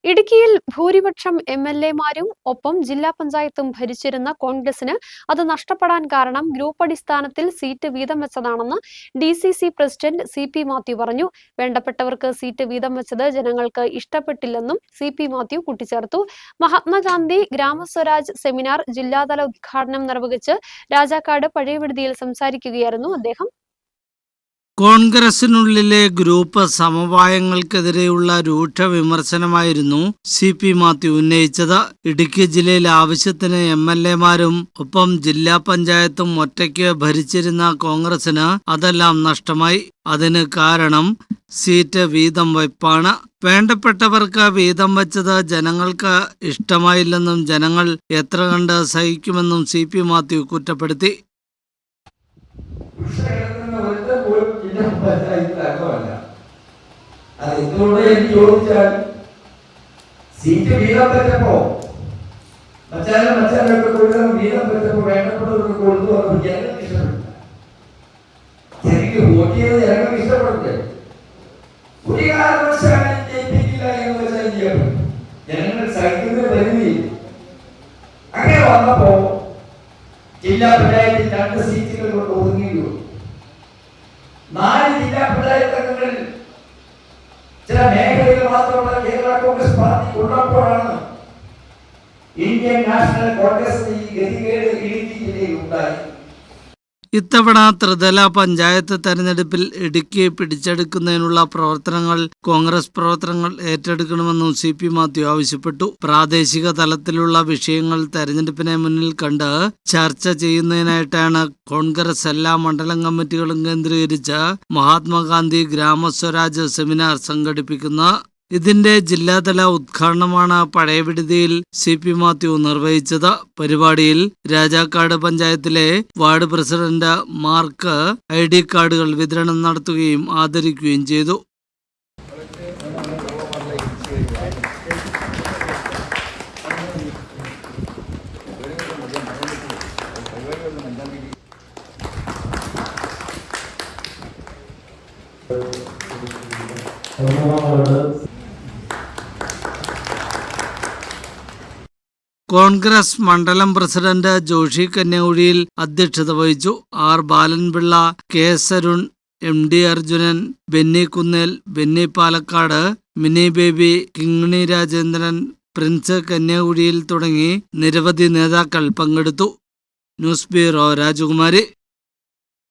ഇടുക്കിയിൽ ഭൂരിപക്ഷം എംഎൽഎമാരും ഒപ്പം ജില്ലാ പഞ്ചായത്തും ഭരിച്ചിരുന്ന കോൺഗ്രസിന് അത് നഷ്ടപ്പെടാൻ കാരണം ഗ്രൂപ്പ് അടിസ്ഥാനത്തിൽ സീറ്റ് വീതം വെച്ചതാണെന്ന് DCC പ്രസിഡന്റ് CP മാത്യു പറഞ്ഞു. വേണ്ടപ്പെട്ടവർക്ക് സീറ്റ് വീതം വെച്ചത് ജനങ്ങൾക്ക് ഇഷ്ടപ്പെട്ടില്ലെന്നും CP മാത്യു കൂട്ടിച്ചേർത്തു. മഹാത്മാഗാന്ധി ഗ്രാമസ്വരാജ് സെമിനാർ ജില്ലാതല ഉദ്ഘാടനം നിർവഹിച്ച് രാജാക്കാട് പഴയവിടുതിയിൽ സംസാരിക്കുകയായിരുന്നു അദ്ദേഹം. കോൺഗ്രസിനുള്ളിലെ ഗ്രൂപ്പ് സമവായങ്ങൾക്കെതിരെയുള്ള രൂക്ഷ വിമർശനമായിരുന്നു CP മാത്യു ഉന്നയിച്ചത്. ഇടുക്കി ജില്ലയിൽ ആവശ്യത്തിന് MLA-മാരും ഒപ്പം ജില്ലാ പഞ്ചായത്തും ഒറ്റയ്ക്ക് ഭരിച്ചിരുന്ന കോൺഗ്രസിന് അതെല്ലാം നഷ്ടമായി. അതിന് കാരണം സീറ്റ് വീതം വയ്പ്പാണ്. വേണ്ടപ്പെട്ടവർക്ക് വീതം വച്ചത് ജനങ്ങൾക്ക് ഇഷ്ടമായില്ലെന്നും ജനങ്ങൾ എത്ര കണ്ട് സഹിക്കുമെന്നും CP മാത്യു കുറ്റപ്പെടുത്തി. സീറ്റ് വീതം പറ്റപ്പോ മച്ചാനൊക്കെ കൊടുക്കാൻ വീതം പറ്റപ്പോ വേണ്ടപ്പെട്ടവർക്ക് കൊടുത്തു ജനങ്ങൾക്ക് ഇഷ്ടപ്പെട്ടു. ശരിക്കും വോട്ട് ചെയ്ത് ജനങ്ങൾക്ക് ഇഷ്ടപ്പെട്ടെ ഒരു കാരണവശാലും ജയിപ്പിക്കില്ല എന്ന് വെച്ചാൽ ചെയ്യപ്പെട്ടു. ജനങ്ങൾ സഹിക്കുന്ന പരിധിയിൽ അങ്ങനെ വന്നപ്പോ ജില്ലാ പഞ്ചായത്തിൽ 2 സീറ്റുകൾ കൊണ്ട് ഒതുങ്ങിയുള്ളൂ. 4 ജില്ലാ പഞ്ചായത്ത് അംഗങ്ങളിൽ ചില മേഖലയിൽ മാത്രമുള്ള കേരള കോൺഗ്രസ് പാർട്ടി ഉള്ളപ്പോഴാണ് ഇന്ത്യൻ നാഷണൽ കോൺഗ്രസ് ഈ ഗതികേട് ഇടുക്കി ജില്ലയിൽ ഉണ്ടായി. ഇത്തവണ ത്രിതല പഞ്ചായത്ത് തെരഞ്ഞെടുപ്പിൽ ഇടുക്കി പിടിച്ചെടുക്കുന്നതിനുള്ള പ്രവർത്തനങ്ങൾ കോൺഗ്രസ് പ്രവർത്തനങ്ങൾ ഏറ്റെടുക്കണമെന്നും CP മാത്യു ആവശ്യപ്പെട്ടു. പ്രാദേശിക തലത്തിലുള്ള വിഷയങ്ങൾ തെരഞ്ഞെടുപ്പിനെ മുന്നിൽ കണ്ട് ചർച്ച ചെയ്യുന്നതിനായിട്ടാണ് കോൺഗ്രസ് എല്ലാ മണ്ഡലം കമ്മിറ്റികളും കേന്ദ്രീകരിച്ച് മഹാത്മാഗാന്ധി ഗ്രാമസ്വരാജ് സെമിനാർ സംഘടിപ്പിക്കുന്നത്. ഇതിന്റെ ജില്ലാതല ഉദ്ഘാടനമാണ് പഴയവിടുതിയിൽ CP മാത്യു നിർവഹിച്ചത്. പരിപാടിയിൽ രാജാക്കാട് പഞ്ചായത്തിലെ വാർഡ് പ്രസിഡന്റ് മാർക്ക് ID കാർഡുകൾ വിതരണം നടത്തുകയും ആദരിക്കുകയും ചെയ്തു. കോൺഗ്രസ് മണ്ഡലം പ്രസിഡന്റ് ജോഷി കന്യാകുഴിയിൽ അധ്യക്ഷത വഹിച്ചു. R Balanpillai, KS Arun, MD Arjunan, Benny Kunnel, Benny Palakkad, Mini Baby, Kingini Rajendran, Prince Kanyakuzhiyil തുടങ്ങി നിരവധി നേതാക്കൾ പങ്കെടുത്തു. ന്യൂസ് ബ്യൂറോ, രാജകുമാരി.